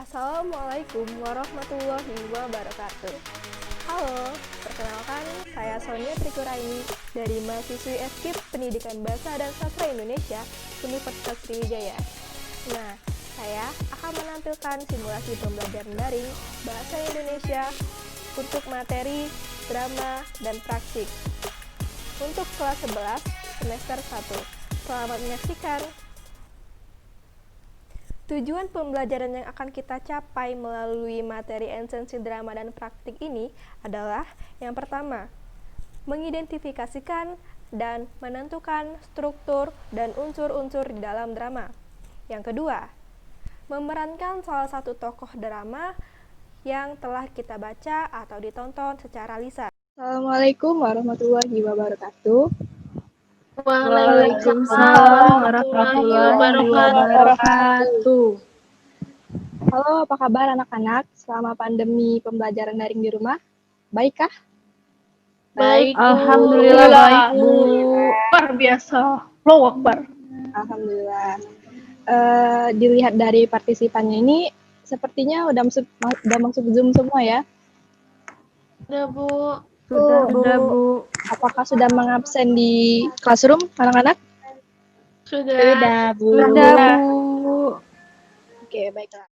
Assalamualaikum warahmatullahi wabarakatuh. Halo, perkenalkan saya Sonia Trikuraini dari mahasiswi FKIP Pendidikan Bahasa dan Sastra Indonesia Universitas Sriwijaya. Nah, saya akan menampilkan simulasi pembelajaran daring Bahasa Indonesia untuk materi, drama, dan praktik untuk kelas 11 semester 1. Selamat menyaksikan. Tujuan pembelajaran yang akan kita capai melalui materi esensi drama dan praktik ini adalah yang pertama, mengidentifikasikan dan menentukan struktur dan unsur-unsur di dalam drama. Yang kedua, memerankan salah satu tokoh drama yang telah kita baca atau ditonton secara lisan. Assalamualaikum warahmatullahi wabarakatuh. Waalaikumsalam warahmatullahi wabarakatuh. Halo, apa kabar anak-anak selama pandemi pembelajaran daring di rumah? Baikkah? Baik, Alhamdulillah baik, Bu. luar biasa. Allahu Akbar. Alhamdulillah. Dilihat dari partisipannya ini, sepertinya udah masuk Zoom semua ya. Udah, Bu. Sudah, Bu. Apakah sudah mengabsen di classroom anak-anak? Sudah, Bu. Sudah, Bu. Oke, baiklah.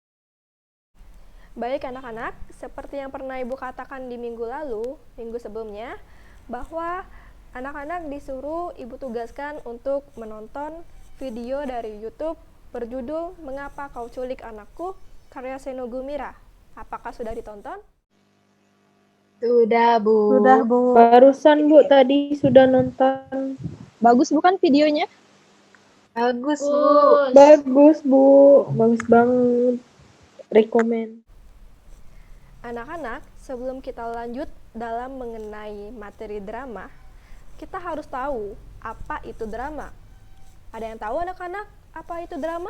Baik anak-anak, seperti yang pernah Ibu katakan di minggu sebelumnya, bahwa anak-anak disuruh Ibu tugaskan untuk menonton video dari YouTube berjudul Mengapa Kau Culik Anakku, karya Seno Gumira. Apakah sudah ditonton? Sudah, Bu. Sudah, Bu. Barusan Bu tadi sudah nonton. Bagus bukan videonya? Bagus, Bu. Bagus Bu, bagus banget. Rekomen. Anak-anak, sebelum kita lanjut dalam mengenai materi drama, kita harus tahu apa itu drama. Ada yang tahu anak-anak apa itu drama?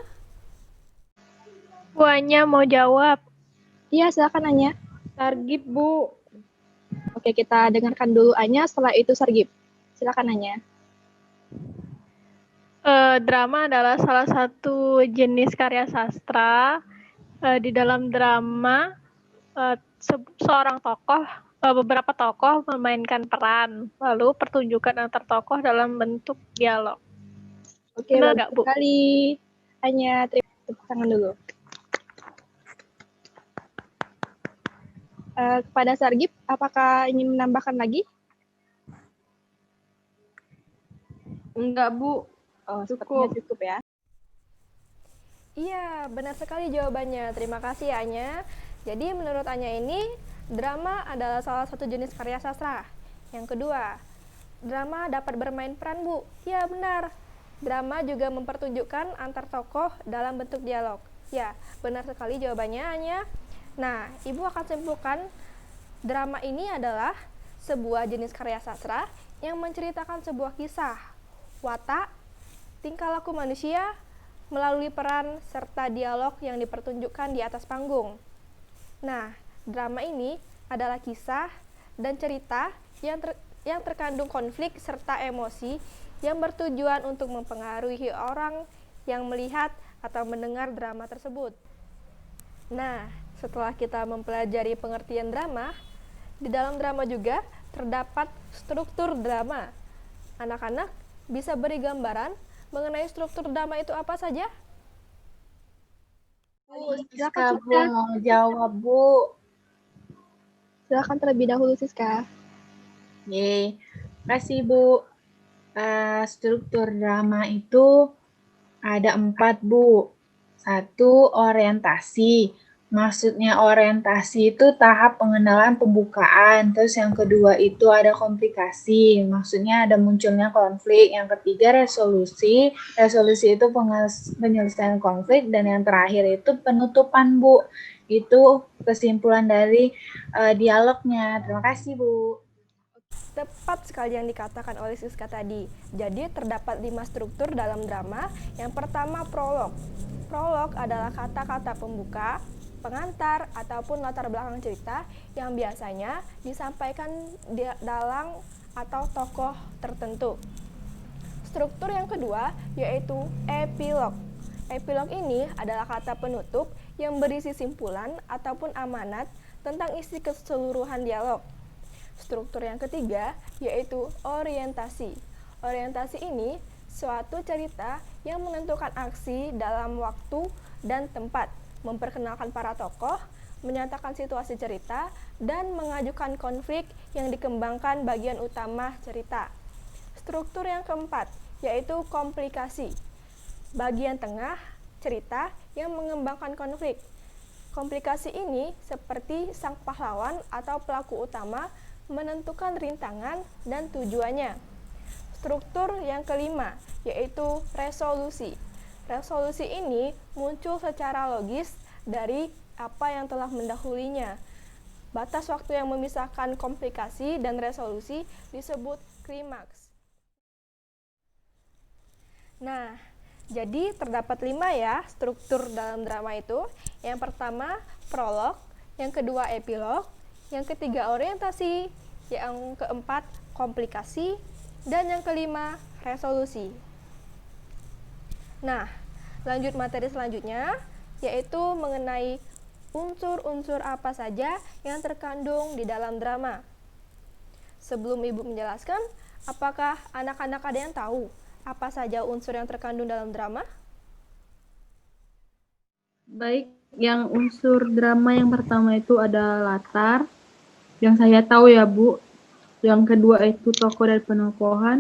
Bu Anya mau jawab. Iya, silakan Anya. Targib Bu. Oke, kita dengarkan dulu Anya, setelah itu Sargib. Silakan Anya. Drama adalah salah satu jenis karya sastra. Di dalam drama, beberapa tokoh memainkan peran, lalu pertunjukan antar tokoh dalam bentuk dialog. Oke, Benar bagus nggak, Bu? sekali. Anya, tepuk tangan dulu. Kepada Sargib, apakah ingin menambahkan lagi? Enggak Bu. Oh, sepertinya cukup ya. Iya, benar sekali jawabannya. Terima kasih Anya. Jadi menurut Anya ini, drama adalah salah satu jenis karya sastra. Yang kedua, drama dapat bermain peran, Bu. Ya, benar. Drama juga mempertunjukkan antar tokoh dalam bentuk dialog. Ya, benar sekali jawabannya Anya. Nah, Ibu akan simpulkan drama ini adalah sebuah jenis karya sastra yang menceritakan sebuah kisah, watak, tingkah laku manusia, melalui peran serta dialog yang dipertunjukkan di atas panggung. Nah, drama ini adalah kisah dan cerita yang terkandung konflik serta emosi yang bertujuan untuk mempengaruhi orang yang melihat atau mendengar drama tersebut. Nah, setelah kita mempelajari pengertian drama, di dalam drama juga terdapat struktur drama. Anak-anak bisa beri gambaran mengenai struktur drama itu apa saja? Siska, Bu, mau jawab, Bu. Silakan terlebih dahulu, Siska. Yeay. Kasih, Bu. Struktur drama itu ada 4, Bu. 1, orientasi. Maksudnya orientasi itu tahap pengenalan pembukaan. Terus yang kedua itu ada komplikasi. Maksudnya ada munculnya konflik. Yang ketiga resolusi. Resolusi itu penyelesaian konflik. Dan yang terakhir itu penutupan, Bu. Itu kesimpulan dari dialognya. Terima kasih, Bu. Tepat sekali yang dikatakan oleh Siska tadi. Jadi terdapat 5 struktur dalam drama. Yang pertama prolog. Prolog adalah kata-kata pembuka, pengantar, ataupun latar belakang cerita yang biasanya disampaikan dalam atau tokoh tertentu. Struktur yang kedua yaitu epilog. Epilog ini adalah kata penutup yang berisi simpulan ataupun amanat tentang isi keseluruhan dialog. Struktur yang ketiga yaitu orientasi. Orientasi ini suatu cerita yang menentukan aksi dalam waktu dan tempat, memperkenalkan para tokoh, menyatakan situasi cerita, dan mengajukan konflik yang dikembangkan bagian utama cerita. Struktur yang keempat yaitu komplikasi. Bagian tengah cerita yang mengembangkan konflik. Komplikasi ini seperti sang pahlawan atau pelaku utama menentukan rintangan dan tujuannya. Struktur yang kelima yaitu resolusi. Resolusi ini muncul secara logis dari apa yang telah mendahulunya. Batas waktu yang memisahkan komplikasi dan resolusi disebut klimaks. Nah, jadi terdapat 5 ya struktur dalam drama itu. Yang pertama prolog, yang kedua epilog, yang ketiga orientasi, yang keempat komplikasi, dan yang kelima resolusi. Nah, lanjut materi selanjutnya, yaitu mengenai unsur-unsur apa saja yang terkandung di dalam drama. Sebelum Ibu menjelaskan, apakah anak-anak ada yang tahu apa saja unsur yang terkandung dalam drama? Baik, yang unsur drama yang pertama itu ada latar, yang saya tahu ya Bu. Yang kedua itu tokoh dan penokohan.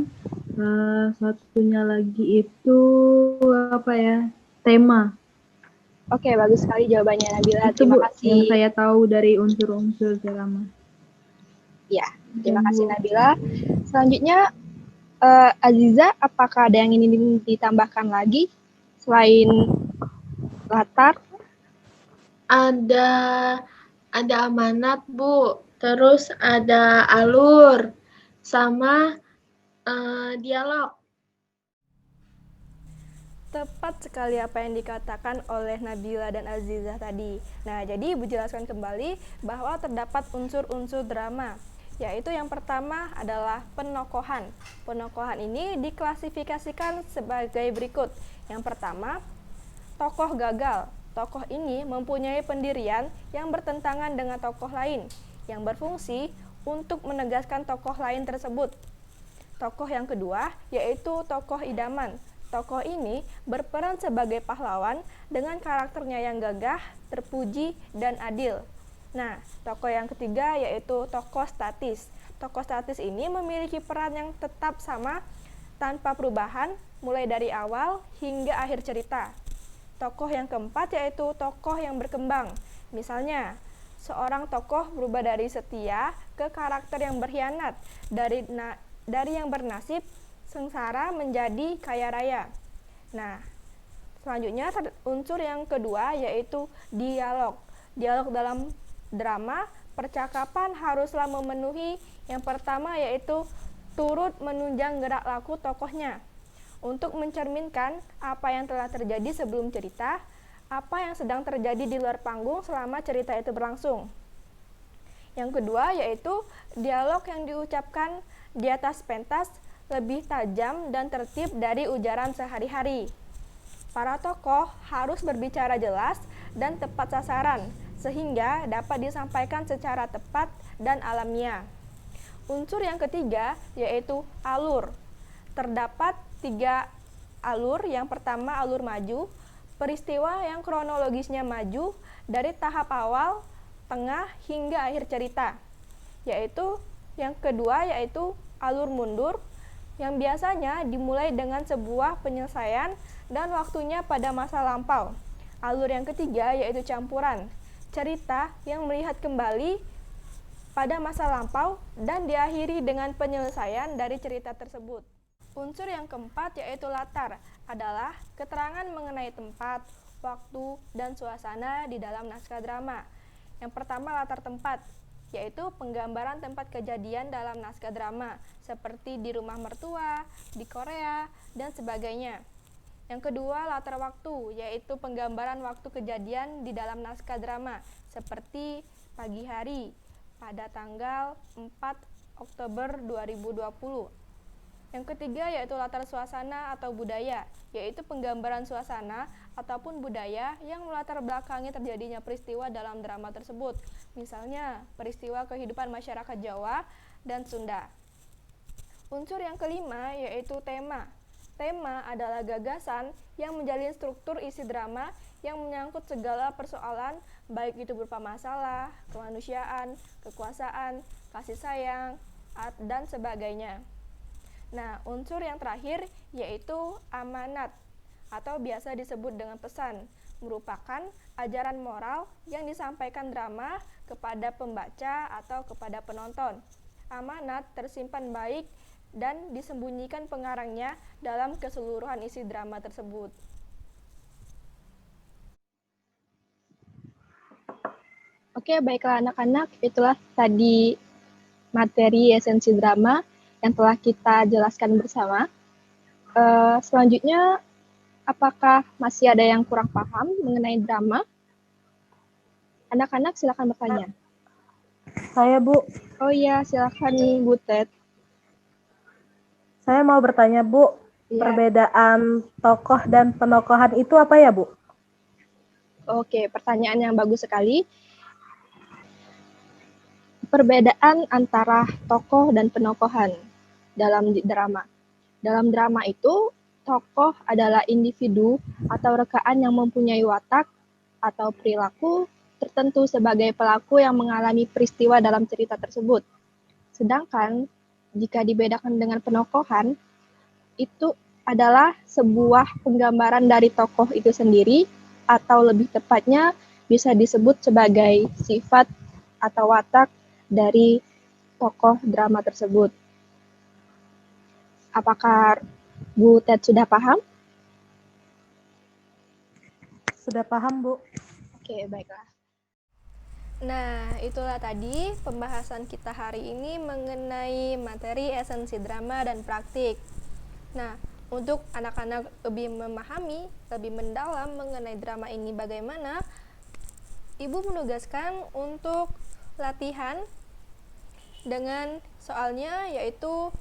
Satunya lagi itu apa ya? Tema. Oke, bagus sekali jawabannya Nabila. Itu Terima Bu, kasih. yang saya tahu dari unsur-unsur drama. Ya, terima kasih Nabila. Selanjutnya, Aziza, apakah ada yang ingin ditambahkan lagi selain latar? Ada amanat, Bu. Terus ada alur sama dialog. Tepat sekali apa yang dikatakan oleh Nabila dan Azizah tadi. Nah, jadi Ibu jelaskan kembali bahwa terdapat unsur-unsur drama, yaitu yang pertama adalah penokohan. Penokohan ini diklasifikasikan sebagai berikut. Yang pertama, tokoh gagal. Tokoh ini mempunyai pendirian yang bertentangan dengan tokoh lain, yang berfungsi untuk menegaskan tokoh lain tersebut. Tokoh yang kedua yaitu tokoh idaman. Tokoh ini berperan sebagai pahlawan dengan karakternya yang gagah, terpuji, dan adil. Nah, tokoh yang ketiga yaitu tokoh statis. Tokoh statis ini memiliki peran yang tetap sama tanpa perubahan mulai dari awal hingga akhir cerita. Tokoh yang keempat yaitu tokoh yang berkembang. Misalnya, seorang tokoh berubah dari setia ke karakter yang berkhianat, dari yang bernasib sengsara menjadi kaya raya. Nah, selanjutnya unsur yang kedua yaitu dialog. Dialog dalam drama, percakapan haruslah memenuhi yang pertama yaitu turut menunjang gerak laku tokohnya untuk mencerminkan apa yang telah terjadi sebelum cerita, apa yang sedang terjadi di luar panggung selama cerita itu berlangsung. Yang kedua yaitu dialog yang diucapkan di atas pentas lebih tajam dan tertib dari ujaran sehari-hari. Para tokoh harus berbicara jelas dan tepat sasaran, sehingga dapat disampaikan secara tepat dan alamiah. Unsur yang ketiga yaitu alur. Terdapat 3 alur. Yang pertama alur maju, peristiwa yang kronologisnya maju dari tahap awal, tengah, hingga akhir cerita. Yaitu yang kedua yaitu alur mundur, yang biasanya dimulai dengan sebuah penyelesaian dan waktunya pada masa lampau. Alur yang ketiga yaitu campuran, cerita yang melihat kembali pada masa lampau dan diakhiri dengan penyelesaian dari cerita tersebut. Unsur yang keempat yaitu latar, adalah keterangan mengenai tempat, waktu, dan suasana di dalam naskah drama. Yang pertama latar tempat, yaitu penggambaran tempat kejadian dalam naskah drama, seperti di rumah mertua, di Korea, dan sebagainya. Yang kedua, latar waktu, yaitu penggambaran waktu kejadian di dalam naskah drama, seperti pagi hari, pada tanggal 4 Oktober 2020. Yang ketiga yaitu latar suasana atau budaya, yaitu penggambaran suasana ataupun budaya yang melatar belakangi terjadinya peristiwa dalam drama tersebut. Misalnya, peristiwa kehidupan masyarakat Jawa dan Sunda. Unsur yang kelima yaitu tema. Tema adalah gagasan yang menjalin struktur isi drama yang menyangkut segala persoalan, baik itu berupa masalah, kemanusiaan, kekuasaan, kasih sayang, dan sebagainya. Nah, unsur yang terakhir yaitu amanat atau biasa disebut dengan pesan, merupakan ajaran moral yang disampaikan drama kepada pembaca atau kepada penonton. Amanat tersimpan baik dan disembunyikan pengarangnya dalam keseluruhan isi drama tersebut. Oke, baiklah anak-anak, itulah tadi materi esensi drama yang telah kita jelaskan bersama. Selanjutnya, apakah masih ada yang kurang paham mengenai drama? Anak-anak silakan bertanya. Saya, Bu. Oh iya, silakan Bu Ted. Saya mau bertanya, Bu. Iya. Perbedaan tokoh dan penokohan itu apa ya, Bu? Oke, pertanyaan yang bagus sekali. Perbedaan antara tokoh dan penokohan dalam drama. Dalam drama itu, tokoh adalah individu atau rekaan yang mempunyai watak atau perilaku tertentu sebagai pelaku yang mengalami peristiwa dalam cerita tersebut. Sedangkan, jika dibedakan dengan penokohan, itu adalah sebuah penggambaran dari tokoh itu sendiri, atau lebih tepatnya bisa disebut sebagai sifat atau watak dari tokoh drama tersebut. Apakah Bu Ted sudah paham? Sudah paham, Bu. Oke, baiklah. Nah, itulah tadi pembahasan kita hari ini mengenai materi esensi drama dan praktik. Nah, untuk anak-anak lebih memahami, lebih mendalam mengenai drama ini bagaimana, Ibu menugaskan untuk latihan dengan soalnya yaitu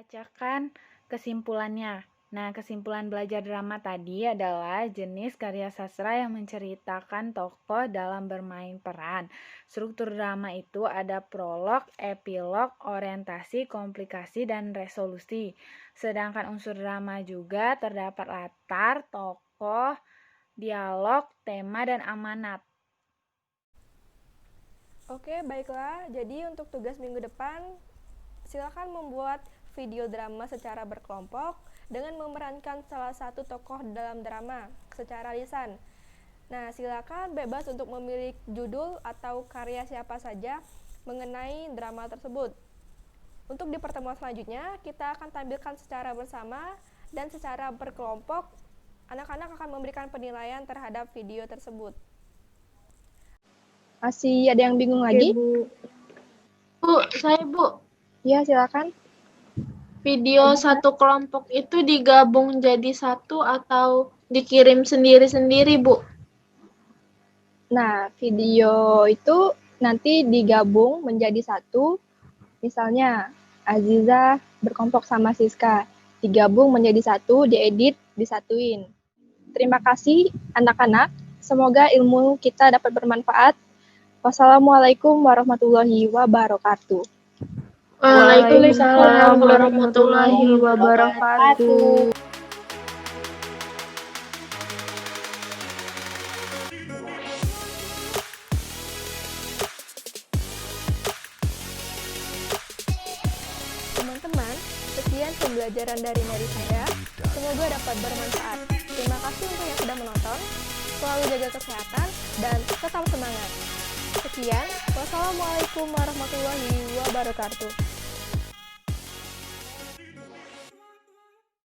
Bacakan kesimpulannya. Nah, kesimpulan belajar drama tadi adalah jenis karya sastra yang menceritakan tokoh dalam bermain peran. Struktur drama itu ada prolog, epilog, orientasi, komplikasi, dan resolusi. Sedangkan unsur drama juga terdapat latar, tokoh, dialog, tema, dan amanat. Oke, baiklah. Jadi untuk tugas minggu depan, silakan membuat video drama secara berkelompok dengan memerankan salah satu tokoh dalam drama secara lisan. Nah, silakan bebas untuk memilih judul atau karya siapa saja mengenai drama tersebut. Untuk di pertemuan selanjutnya, kita akan tampilkan secara bersama dan secara berkelompok. Anak-anak akan memberikan penilaian terhadap video tersebut. Masih ada yang bingung lagi? Bu. Bu. Ya, silakan. Video satu kelompok itu digabung jadi satu atau dikirim sendiri-sendiri, Bu? Nah, video itu nanti digabung menjadi satu. Misalnya, Aziza berkelompok sama Siska. Digabung menjadi satu, diedit, disatuin. Terima kasih anak-anak. Semoga ilmu kita dapat bermanfaat. Wassalamualaikum warahmatullahi wabarakatuh. Waalaikumsalam warahmatullahi wabarakatuh. Teman-teman, sekian pembelajaran dari saya. Semoga dapat bermanfaat. Terima kasih untuk yang sudah menonton. Selalu jaga kesehatan dan tetap semangat. Sekian, wassalamualaikum warahmatullahi wabarakatuh.